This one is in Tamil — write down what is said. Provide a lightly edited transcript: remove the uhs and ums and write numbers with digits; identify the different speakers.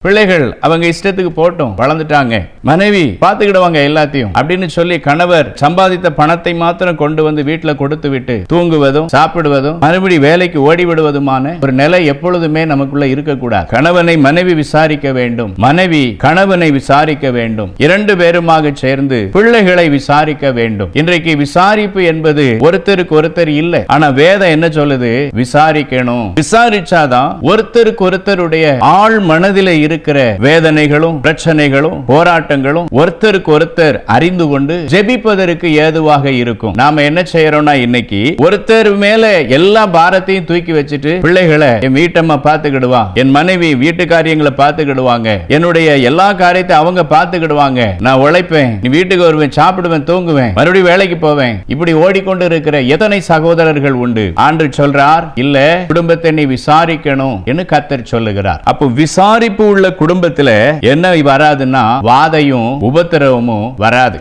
Speaker 1: பிள்ளைகள் அவங்க இஷ்டத்துக்கு போட்டும் வளர்ந்துட்டாங்க, மனைவி பாத்துக்கிடுவாங்க எல்லாத்தையும் அப்படின்னு சொல்லி கணவர் சம்பாதித்த பணத்தை மாத்திரம் கொண்டு வந்து வீட்டுல கொடுத்து விட்டு தூங்குவதும் சாப்பிடுவதும் மறுபடி வேலைக்கு ஓடி விடுவதுமான ஒரு நிலை எப்பொழுதுமே நமக்குள்ள இருக்கக்கூடாது. கணவனை மனைவி விசாரிக்க வேண்டும், மனைவி கணவனை விசாரிக்க வேண்டும், இரண்டு பேருமாக சேர்ந்து பிள்ளைகளை விசாரிக்க வேண்டும். இன்றைக்கு விசாரிப்பு என்பது ஒருத்தருக்கு ஒருத்தர் இல்லை, ஆனா வேதம் என்ன சொல்லுது? விசாரிக்கணும். விசாரிச்சாதான் ஒருத்தருக்கு ஒருத்தருடைய ஆழ் மனதிலே இருக்கிற வேதனைகளும் பிரச்சனைகளும் போராட்டங்களும் ஒருத்தருக்கு ஒருத்தர் அறிந்து கொண்டு ஜெபிப்பதற்கு ஏதுவாக இருக்கும். நாம என்ன செய்யறோம்னா, இன்னைக்கு ஒருத்தர் மேல எல்லா பாரத்தையும் தூக்கி வச்சுட்டு பிள்ளைகளை என் வீட்டம்மா பாத்துக்கிடுவா, என் மனைவி வீட்டு காரியங்களை பாத்துக்கிடுவாங்க, என்னுடைய எல்லா காரியத்தை அவங்க பாத்துக்கிடுவாங்க, நான் உழைப்பேன், நீ வீட்டுக்கு வருவேன், சாப்பிடுவேன், தூங்குவேன், மறுபடியும் வேலைக்கு போவேன், இப்படி ஓடிக்கொண்டு இருக்கிற எத்தனை சகோதரர்கள் உண்டு. ஆண்டு சொல்றார், இல்ல குடும்பத்தை நீ விசாரிக்கணும் என்று கர்த்தர் சொல்லுகிறார். அப்போ விசாரிப்பு உள்ள குடும்பத்துல என்ன வராதுன்னா வாதையும் உபத்திரவமும் வராது.